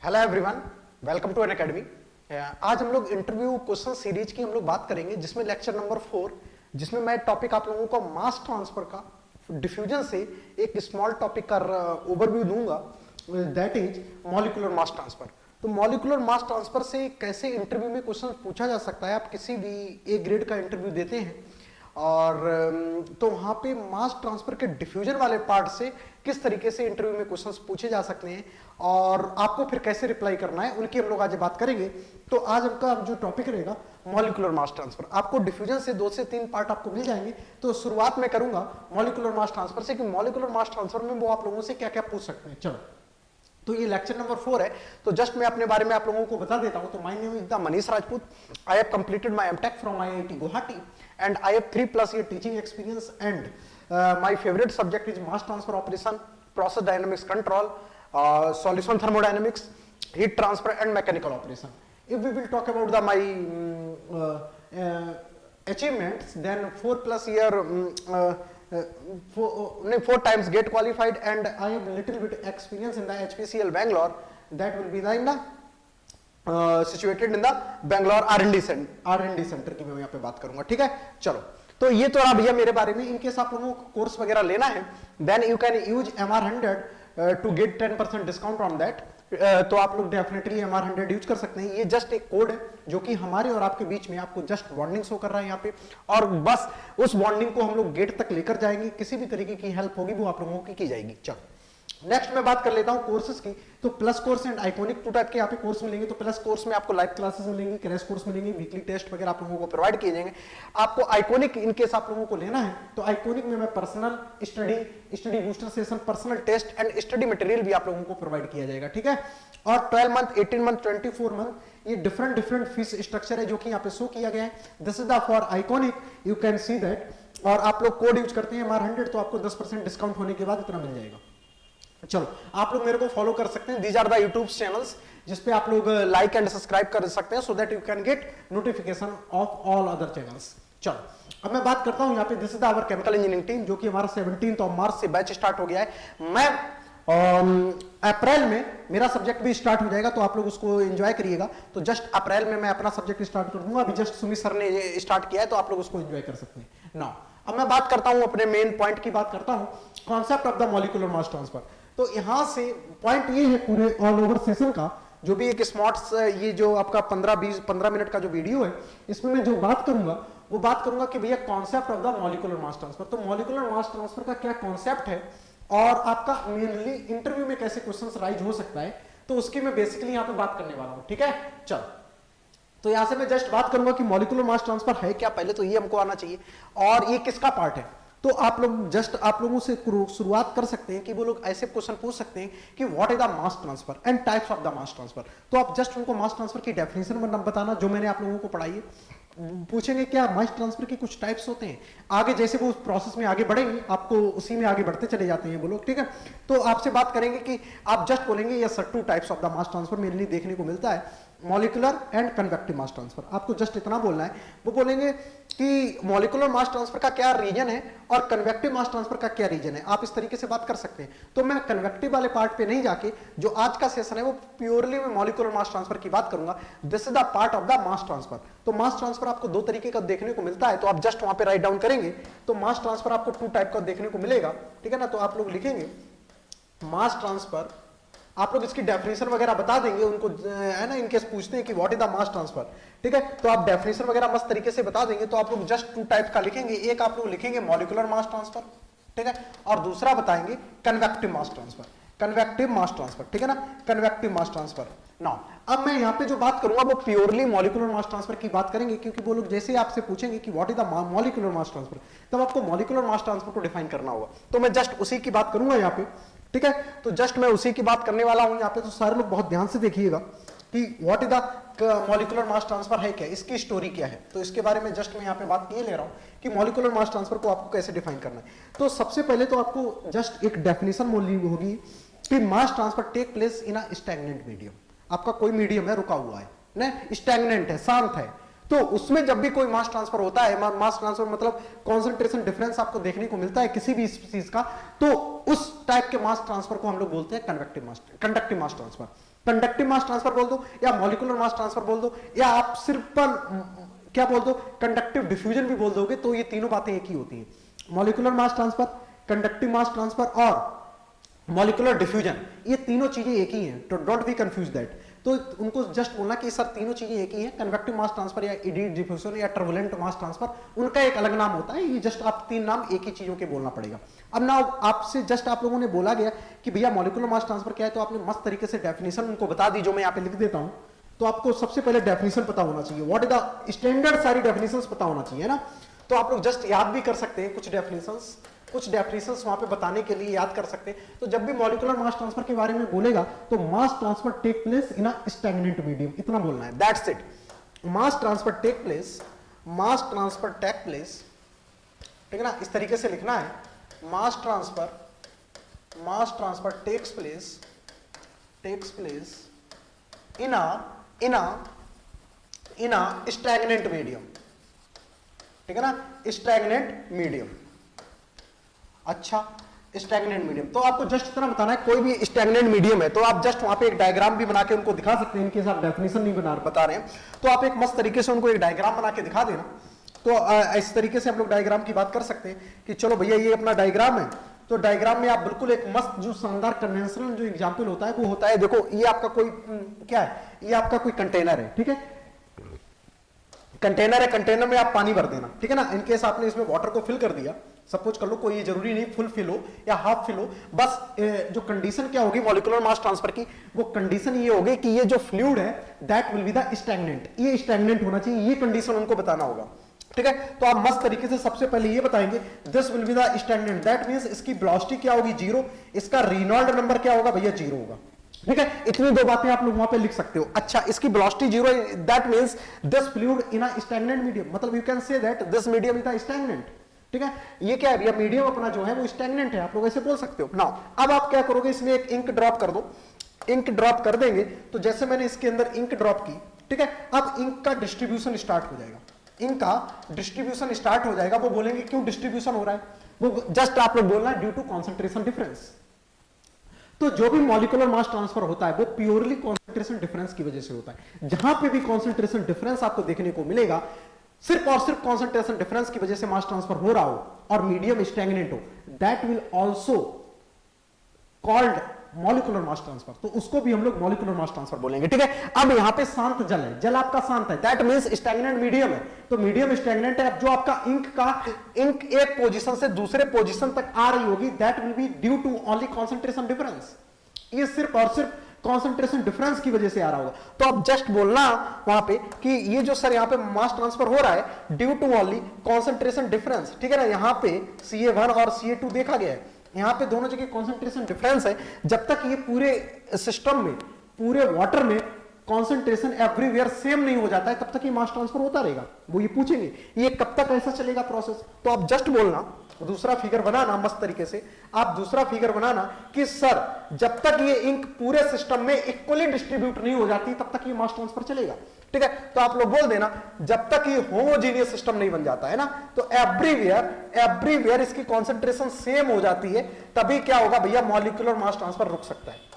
Hello everyone, welcome to N academy. आज हम लोग इंटरव्यू क्वेश्चन सीरीज की हम लोग बात करेंगे, जिसमें लेक्चर नंबर 4, जिसमें मैं टॉपिक आप लोगों को मास ट्रांसफर का डिफ्यूजन से एक स्मॉल टॉपिक का ओवरव्यू दूंगा, that is molecular mass transfer. तो मॉलिक्यूलर मास ट्रांसफर से कैसे इंटरव्यू में क्वेश्चन पूछा जा सकता है। आप किसी भी ए ग्रेड का इंटरव्यू देते हैं और तो वहां पे मास ट्रांसफर के डिफ्यूजन वाले पार्ट से किस तरीके से इंटरव्यू में क्वेश्चंस पूछे जा सकते हैं और आपको फिर कैसे रिप्लाई करना है, उनकी हम लोग आज बात करेंगे। तो आज हमका जो टॉपिक रहेगा मॉलिक्यूलर मास ट्रांसफर। आपको डिफ्यूजन से 2 से 3 पार्ट आपको मिल जाएंगे। तो शुरुआत में करूंगा मॉलिक्यूलर मास ट्रांसफर से कि मॉलिक्यूलर मास ट्रांसफर में वो आप लोगों से क्या क्या पूछ सकते हैं। चलो, तो ये लेक्चर नंबर 4 है। तो जस्ट मैं अपने बारे में आप लोगों को बता देता हूं। तो my name is the Manish Rajput. I have completed my MTech from IIT Guwahati and I have 3+ year teaching experience and my favourite subject is mass transfer operation, process dynamics control, solution thermodynamics, heat transfer and mechanical operation. If we will talk about the my achievements, then 4+ year 4 times get qualified and I have little bit experience in the HPCL Bangalore, that will be the in the situated in the Bangalore R&D center की मैं यहाँ पे बात करूंगा। ठीक है, चलो, तो ये तो रहा भैया मेरे बारे में। इनकेस आप लोगों को कोर्स वगैरह लेना है, then you can use MR100 to get 10% discount on that। तो आप लोग डेफिनेटली MR100 यूज कर सकते हैं। ये जस्ट एक कोड है जो कि हमारे और आपके बीच में आपको जस्ट बॉन्डिंग शो कर रहा है यहाँ पे, और बस उस बॉन्डिंग को हम लोग गेट तक लेकर जाएंगे। किसी भी तरीके की हेल्प होगी वो आप लोगों की जाएगी। चलो, नेक्स्ट मैं बात कर लेता हूँ कोर्सेज की। तो plus course and iconic 2 type के यहाँ पे कोर्स मिलेंगे। तो प्लस कोर्स में आपको लाइव क्लासेस मिलेंगी, क्रैश कोर्स मिलेंगे, वीकली टेस्ट वगैरह आप लोगों को प्रोवाइड किए जाएंगे। आपको आइकॉनिक इनकेस आप लोगों को लेना है तो आइकॉनिक में मैं personal study booster session, personal test and study material भी आप लोगों को प्रोवाइड किया जाएगा। ठीक है, और 12 मंथ, 18 मंथ, 24 मंथ, ये डिफरेंट फीस स्ट्रक्चर है जो कि यहाँ पे शो किया गया है। This is the for iconic, you can see that. और आप लोग कोड यूज करते हैं MR100 तो आपको 10% डिस्काउंट होने के बाद इतना मिल जाएगा। चलो, आप लोग मेरे को फॉलो कर सकते हैं। These are the YouTube channels जिसपे आप लोग लाइक एंड सब्सक्राइब कर सकते हैं, so that you can get notification of all other channels. चलो, अब मैं बात करता हूं यहाँ पे। This is our chemical engineering team, जो कि हमारा 17 मार्च से बैच स्टार्ट हो गया है। मैं अप्रैल में मेरा सब्जेक्ट भी स्टार्ट हो जाएगा, तो आप लोग उसको एंजॉय करिएगा। तो जस्ट अप्रैल में मैं अपना सब्जेक्ट स्टार्ट कर दूंगा। अभी जस्ट सुमित सर ने स्टार्ट किया है, तो आप लोग उसको एंजॉय कर सकते हैं। नाउ अब मैं बात करता हूं अपने मेन पॉइंट की बात करता हूं, concept of the molecular mass transfer. तो यहां से पॉइंट ये है पूरे ऑल ओवर सेशन का, जो भी एक स्मार्ट ये जो आपका 15 मिनट का जो वीडियो है, इसमें मैं जो बात करूंगा वो बात करूंगा कि भैया concept of the molecular mass transfer. तो मॉलिक्यूलर मास ट्रांसफर का क्या कॉन्सेप्ट है और आपका मेनली इंटरव्यू में कैसे क्वेश्चंस राइज हो सकता है, तो उसकी मैं बेसिकली यहाँ पे बात करने वाला हूँ। ठीक है, चलो, तो यहां से मैं जस्ट बात करूंगा कि मॉलिक्यूलर मास ट्रांसफर है क्या, पहले तो ये हमको आना चाहिए, और ये किसका पार्ट है। तो आप लोग जस्ट आप लोगों से शुरुआत कर सकते हैं कि वो लोग ऐसे क्वेश्चन पूछ सकते हैं कि what is the mass transfer and types of the mass transfer. तो आप जस्ट उनको मास ट्रांसफर की डेफिनेशन बताना जो मैंने आप लोगों को पढ़ाई है। पूछेंगे क्या मास ट्रांसफर के कुछ टाइप्स होते हैं। आगे जैसे वो प्रोसेस में आगे बढ़ेंगे, आपको उसी में आगे बढ़ते चले जाते हैं वो लोग। ठीक है, तो आपसे बात करेंगे कि आप जस्ट बोलेंगे yes sir, 2 types of the mass transfer mainly देखने को मिलता है, molecular and convective mass transfer. आपको जस्ट इतना बोलना है। वो बोलेंगे कि मॉलिक्यूलर मास ट्रांसफर का क्या रीजन है और कन्वेक्टिव मास ट्रांसफर का क्या रीजन है। आप इस तरीके से बात कर सकते हैं। तो मैं कन्वेक्टिव वाले पार्ट पे नहीं जाके, जो आज का सेशन है वो प्योरली मैं मॉलिक्यूलर मास ट्रांसफर की बात करूंगा। This is the part of the mass transfer. तो मास ट्रांसफर आपको 2 तरीके का देखने को मिलता है, तो आप जस्ट वहां पे राइट डाउन करेंगे तो मास ट्रांसफर आपको 2 टाइप का देखने को मिलेगा। ठीक है ना, तो आप लोग लिखेंगे मास ट्रांसफर, आप लोग इसकी डेफिनेशन वगैरह बता देंगे उनको, है ना, इनकेस पूछते हैं कि what is the mass transfer. ठीक है, तो आप डेफिनेशन वगैरह मस्त तरीके से बता देंगे। तो आप लोग जस्ट 2 टाइप का लिखेंगे। एक आप लोग लिखेंगे मॉलिक्यूलर मास ट्रांसफर, ठीक है, और दूसरा बताएंगे convective mass transfer. Convective mass transfer, ठीक है ना, कन्वेक्टिव मास ट्रांसफर। नाउ अब मैं यहाँ पे जो बात करूंगा वो प्योरली मॉलिक्यूलर मास ट्रांसफर की बात करेंगे, क्योंकि वो लोग जैसे आपसे पूछेंगे कि what is the molecular mass transfer, तब आपको मॉलिक्यूलर मास ट्रांसफर को डिफाइन करना होगा। तो मैं जस्ट उसी की बात करूंगा यहाँ पे। ठीक है, तो जस्ट मैं उसी की बात करने वाला हूं यहाँ पे। तो सारे लोग बहुत ध्यान से देखिएगा कि what is the molecular mass transfer है क्या, इसकी स्टोरी क्या है। तो इसके बारे में जस्ट मैं यहाँ पे बात ये ले रहा हूँ कि मॉलिक्यूलर मास ट्रांसफर को आपको कैसे डिफाइन करना है। तो सबसे पहले तो आपको जस्ट एक डेफिनेशन बोलनी होगी कि mass transfer take place in a stagnant medium. आपका कोई मीडियम है, रुका हुआ है ना, स्टैग्नेंट है, शांत है, तो उसमें जब भी कोई मास ट्रांसफर होता है, मास ट्रांसफर मतलब कॉन्सेंट्रेशन डिफरेंस आपको देखने को मिलता है किसी भी स्पीसीज का, तो उस टाइप के मास ट्रांसफर को हम लोग बोलते हैं conductive mass transfer. Conductive mass transfer बोल दो या मॉलिक्यूलर मास ट्रांसफर बोल दो, या आप सिर्फ क्या बोल दो, कंडक्टिव डिफ्यूजन भी बोल दोगे, तो ये तीनों बातें एक ही होती है। Molecular mass transfer, conductive mass transfer और मॉलिक्यूलर डिफ्यूजन, ये तीनों चीजें एक ही हैं, तो डोंट बी कंफ्यूज दैट। तो उनको जस्ट बोलना कि सर तीनों चीजें एक ही हैं, कन्वेक्टिव मास ट्रांसफर या इडीड डिफ्यूजन या टर्बुलेंट मास ट्रांसफर, उनका एक अलग नाम होता है, ये जस्ट आप तीन नाम एक ही चीजों के बोलना पड़ेगा। अब ना आपसे जस्ट आप लोगों ने बोला गया कि भैया मॉलिक्यूलर मास ट्रांसफर क्या है, तो आपने मस्त तरीके से डेफिनेशन उनको बता दी, जो मैं यहाँ पे लिख देता हूं। तो आपको सबसे पहले डेफिनेशन पता होना चाहिए, व्हाट इज द स्टैंडर्ड, सारी डेफिनेशंस पता होना चाहिए ना। तो आप लोग जस्ट याद भी कर सकते हैं, कुछ डेफिनेशंस वहां पे बताने के लिए याद कर सकते हैं। तो जब भी मॉलिक्यूलर मास ट्रांसफर के बारे में बोलेगा तो mass transfer take place in a stagnant medium, इतना बोलना है, that's it. Mass transfer take place, ठीक है ना, इस तरीके से लिखना है, mass transfer takes place in a stagnant medium, ठीक है ना, स्टैग्नेंट मीडियम। अच्छा, स्टैग्नेंट मीडियम, तो आपको जस्ट इतना बताना है, कोई भी स्टैग्नेंट मीडियम है तो आप जस्ट वहां पे एक डायग्राम भी बना के उनको दिखा सकते हैं, इनके साथ डेफिनेशन नहीं बता रहे हैं तो आप एक मस्त तरीके से उनको एक डायग्राम बना के दिखा देना। तो इस तरीके से हम लोग डायग्राम की बात कर सकते हैं कि चलो भैया ये अपना डायग्राम है, तो डायग्राम में आप बिल्कुल एक मस्त जो शानदार कन्वेंशनल जो एग्जाम्पल होता है वो होता है, देखो ये आपका कोई क्या है, ये आपका कोई कंटेनर है, ठीक है, कंटेनर में आप पानी भर देना, ठीक है ना। इनकेस आपने इसमें वाटर को फिल कर दिया, सपोज कर लो, कोई ये जरूरी नहीं फुल फिल हो या हाफ फिल हो, बस जो कंडीशन क्या होगी मॉलिक्यूलर मास ट्रांसफर की, वो कंडीशन ये होगी कि ये जो फ्लूइड है that will be the stagnant, ये स्टैग्नेंट होना चाहिए, ये कंडीशन उनको बताना होगा, ठीक है। तो आप मस्त तरीके से सबसे पहले ये बताएंगे this will be the stagnant, that means इसकी वेलोसिटी क्या होगी, 0, इसका रेनॉल्ड नंबर क्या होगा भैया, 0 होगा, ठीक है। इतनी दो बातें आप लोग वहां पे लिख सकते हो। अच्छा, इसकी velocity 0, that means this fluid in a stagnant medium, मतलब you can say that this medium is the stagnant, ठीक है। ये क्या है भैया, मीडियम अपना जो है वो स्टैग्नेंट है, आप लोग ऐसे बोल सकते हो। नाउ अब आप क्या करोगे, इसमें एक इंक ड्रॉप कर दो, इंक ड्रॉप कर देंगे तो जैसे मैंने इसके अंदर इंक ड्रॉप की, ठीक है, अब इंक का डिस्ट्रीब्यूशन स्टार्ट हो जाएगा, इंक का डिस्ट्रीब्यूशन स्टार्ट हो जाएगा। वो बोलेंगे क्यों डिस्ट्रीब्यूशन हो रहा है, वो जस्ट आप लोग बोलना है ड्यू टू कॉन्सेंट्रेशन डिफरेंस। तो जो भी मॉलिक्यूलर मास ट्रांसफर होता है वो प्योरली कॉन्सेंट्रेशन डिफरेंस की वजह से होता है। जहां पे भी कॉन्सेंट्रेशन डिफरेंस आपको देखने को मिलेगा, सिर्फ और सिर्फ कॉन्सेंट्रेशन डिफरेंस की वजह से मास ट्रांसफर हो रहा हो और मीडियम स्टैग्नेंट हो, that will also called molecular mass transfer, तो उसको भी हम लोग मॉलिक्यूलर मास ट्रांसफर बोलेंगे, ठीक है। अब यहां पे शांत जल है, जल आपका शांत है, दैट मींस स्टैग्नेंट मीडियम है, तो मीडियम स्टैग्नेंट है। अब जो आपका इंक एक पोजीशन से दूसरे पोजीशन तक आ रही होगी, that will be due to only concentration difference, ये सिर्फ और सिर्फ कॉन्सेंट्रेशन डिफरेंस की वजह से आ रहा होगा। तो आप जस्ट बोलना वहां पे कि ये जो सर यहाँ पे मास ट्रांसफर हो रहा है due to only concentration difference, ठीक है ना। यहाँ पे CA1 और CA2 देखा गया है, यहाँ पे दोनों जगह कॉन्सेंट्रेशन डिफरेंस है। जब तक ये पूरे सिस्टम में, पूरे वाटर में कॉन्सेंट्रेशन एवरीवेयर सेम नहीं हो जाता है, तब तक ये मास ट्रांसफर होता रहेगा। वो ये पूछेंगे ये कब तक ऐसा चलेगा प्रोसेस, तो आप जस्ट बोलना, दूसरा फिगर बनाना मस्त तरीके से, आप दूसरा फिगर बनाना कि सर जब तक ये इंक पूरे सिस्टम में इक्वली डिस्ट्रीब्यूट नहीं हो जाती तब तक ये मास ट्रांसफर चलेगा, ठीक है। तो आप लोग बोल देना जब तक ये होमोजीनियस सिस्टम नहीं बन जाता है ना, तो एवरीवेयर इसकी कॉन्सेंट्रेशन सेम हो जाती है, तभी क्या होगा भैया, मॉलिक्यूलर मास ट्रांसफर रुक सकता है।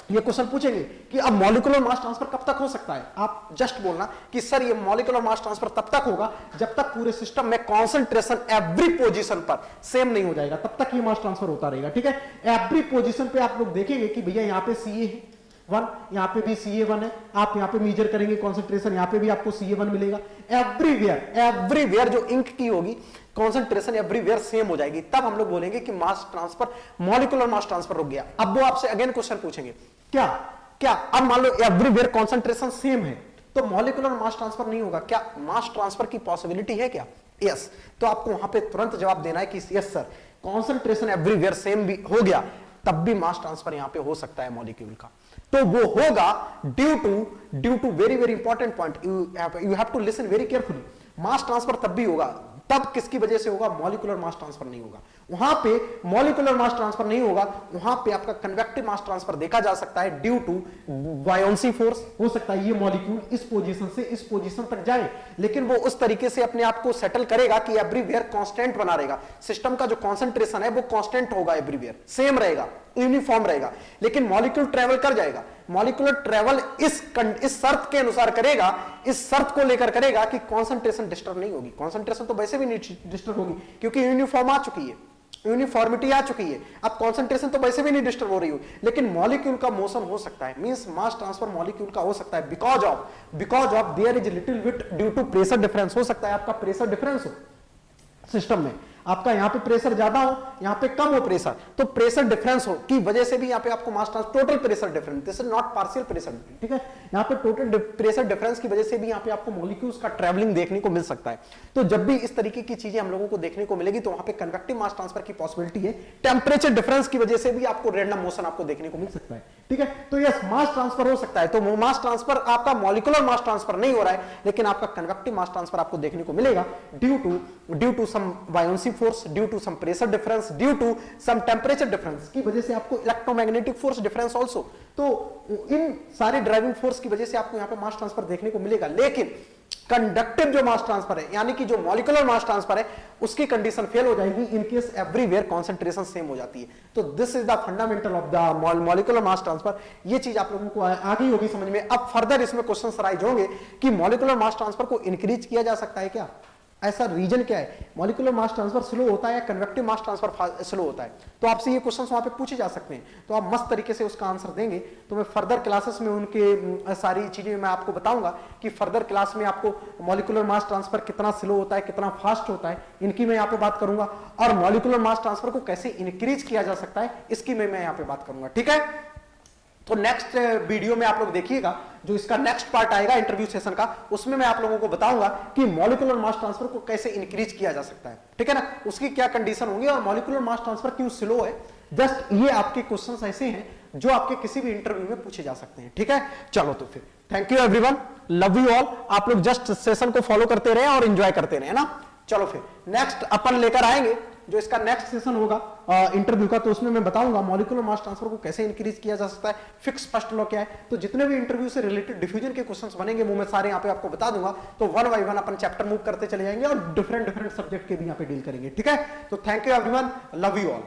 ये क्वेश्चन पूछेंगे कि अब मॉलिक्यूलर मास ट्रांसफर कब तक हो सकता है, आप जस्ट बोलना कि सर ये मॉलिक्यूलर मास ट्रांसफर तब तक होगा जब तक पूरे सिस्टम में कॉन्सेंट्रेशन एवरी पोजीशन पर सेम नहीं हो जाएगा, तब तक ये मास ट्रांसफर होता रहेगा, ठीक है। एवरी पोजीशन पे आप लोग देखेंगे कि भैया यहाँ पे CA1, यहाँ पे भी CA1 है, आप यहाँ पे मेजर करेंगे कॉन्सेंट्रेशन, यहाँ पे भी आपको CA1 मिलेगा। एवरीवेयर जो इंक की होगी कॉन्सेंट्रेशन एवरीवेयर सेम हो जाएगी, तब हम लोग बोलेंगे कि mass transfer, molecular mass transfer रुक गया। अब वो आपसे अगेन क्वेश्चन पूछेंगे क्या अब मान लो एवरीवेयर कॉन्सेंट्रेशन सेम है तो मॉलिक्यूलर मास ट्रांसफर नहीं होगा, क्या मास ट्रांसफर की पॉसिबिलिटी है क्या, यस। तो आपको वहां पे तुरंत जवाब देना है कि yes sir, concentration everywhere same भी हो गया तब भी मास ट्रांसफर यहां पे हो सकता है मॉलिक्यूल का, तो वो होगा due to very very important point, you have to listen very carefully. Mass transfer तब भी होगा तब किसकी वजह से होगा? मॉलिक्यूलर मास ट्रांसफर नहीं होगा। वहां पे मॉलिक्यूलर मास ट्रांसफर नहीं होगा, वहां पे आपका कन्वेक्टिव मास ट्रांसफर देखा जा सकता है ड्यू टू बायोन्सी फोर्स। हो सकता है ये मॉलिक्यूल इस पोजीशन से इस पोजीशन तक जाए, लेकिन वो उस तरीके से अपने आप को सेटल करेगा कि एवरीवेयर कांस्टेंट बना रहेगा। सिस्टम का जो कॉन्सेंट्रेशन है वो कांस्टेंट होगा, एवरीवेयर सेम रहेगा, यूनिफॉर्म रहेगा। लेकिन मॉलिक्यूल ट्रेवल कर जाएगा। मॉलिक्यूलर ट्रेवल इस शर्त के अनुसार करेगा, इस शर्त को लेकर करेगा कि कॉन्सेंट्रेशन डिस्टर्ब नहीं होगी। कॉन्सेंट्रेशन तो वैसे भी नहीं डिस्टर्ब होगी क्योंकि यूनिफॉर्म आ चुकी है, यूनिफॉर्मिटी आ चुकी है। अब कॉन्सेंट्रेशन तो वैसे भी नहीं डिस्टर्ब हो रही हो, लेकिन मॉलिक्यूल का मोशन हो सकता है, मींस मास ट्रांसफर मॉलिक्यूल का हो सकता है because of there is little bit due to pressure difference. हो सकता है आपका प्रेशर डिफरेंस हो सिस्टम में, आपका यहां पे प्रेशर ज्यादा हो, यहां पे कम हो प्रेशर, तो प्रेशर डिफरेंस हो की वजह से भी यहां पे आपको mass transfer, total pressure difference, this is not partial pressure, ठीक है। यहां पे टोटल प्रेशर डिफरेंस की वजह से भी यहां पे आपको मॉलिक्यूल्स का ट्रैवलिंग देखने को मिल सकता है। तो जब भी इस तरीके की चीजें हम लोगों को देखने को मिलेगी तो वहां पे कन्वेक्टिव मास ट्रांसफर की पॉसिबिलिटी है। टेंपरेचर डिफरेंस की वजह से भी आपको रैंडम मोशन आपको देखने को मिल सकता है, ठीक है। तो यस, मास ट्रांसफर हो सकता है। तो मास ट्रांसफर आपका मॉलिक्यूलर मास ट्रांसफर नहीं हो रहा है, लेकिन आपका कन्वेक्टिव मास ट्रांसफर आपको देखने को मिलेगा due to some buoyancy force, due to some pressure difference, due to some temperature difference की वजह से आपको इलेक्ट्रोमैग्नेटिक फोर्स डिफरेंस आल्सो। तो इन सारे ड्राइविंग फोर्स की वजह से आपको यहां पे मास ट्रांसफर देखने को मिलेगा। लेकिन कंडक्टिव जो मास ट्रांसफर है, यानी कि जो मॉलिक्यूलर मास ट्रांसफर है, उसकी कंडीशन फेल हो जाएगी in case everywhere concentration same हो जाती है। तो this is the fundamental of the molecular mass transfer. ये चीज आप लोगों को आ गई होगी समझ में। अब फर्दर इसमें क्वेश्चंस राइज होंगे कि मॉलिक्यूलर मास ट्रांसफर को इंक्रीज किया जा सकता है क्या, ऐसा रीजन क्या है? मॉलिक्यूलर मास ट्रांसफर स्लो होता है या कन्वेक्टिव मास ट्रांसफर स्लो होता है? तो आपसे ये क्वेश्चंस वहां पे पूछे जा सकते हैं, तो आप मस्त तरीके से उसका आंसर देंगे। तो मैं फर्दर क्लासेस में उनके सारी चीजें मैं आपको बताऊंगा कि फर्दर क्लास में आपको मॉलिक्यूलर मास ट्रांसफर कितना स्लो होता है, कितना फास्ट होता है, इनकी मैं यहाँ पे बात करूंगा। और मॉलिक्यूलर मास ट्रांसफर को कैसे इंक्रीज किया जा सकता है, इसकी मैं यहाँ पे बात करूंगा, ठीक है। तो नेक्स्ट वीडियो में आप लोग देखिएगा, जो इसका नेक्स्ट पार्ट आएगा इंटरव्यू सेशन का, उसमें मैं आप लोगों को बताऊंगा कि मॉलिक्यूलर मास ट्रांसफर को कैसे इंक्रीज किया जा सकता है, ठीक है ना, उसकी क्या कंडीशन होंगी और मॉलिक्यूलर मास ट्रांसफर क्यों स्लो है। जस्ट ये आपके क्वेश्चंस ऐसे हैं जो आपके किसी भी इंटरव्यू में पूछे जा सकते हैं, ठीक है। चलो तो फिर thank you everyone, love you all. आप लोग जस्ट सेशन को फॉलो करते रहे और एंजॉय करते रहे ना। चलो फिर नेक्स्ट अपन लेकर आएंगे जो इसका नेक्स्ट सेशन होगा इंटरव्यू का, तो उसमें मैं बताऊंगा मॉलिक्यूलर मास ट्रांसफर को कैसे इंक्रीज किया जा सकता है, फिक्स फर्स्ट लॉ क्या है। तो जितने भी इंटरव्यू से रिलेटेड डिफ्यूजन के क्वेश्चंस बनेंगे वो मैं सारे यहाँ पे आपको बता दूंगा। तो one by one upon chapter move करते चले जाएंगे और डिफरेंट सब्जेक्ट के भी यहाँ पे डील करेंगे, ठीक है। तो thank you everyone, love you all.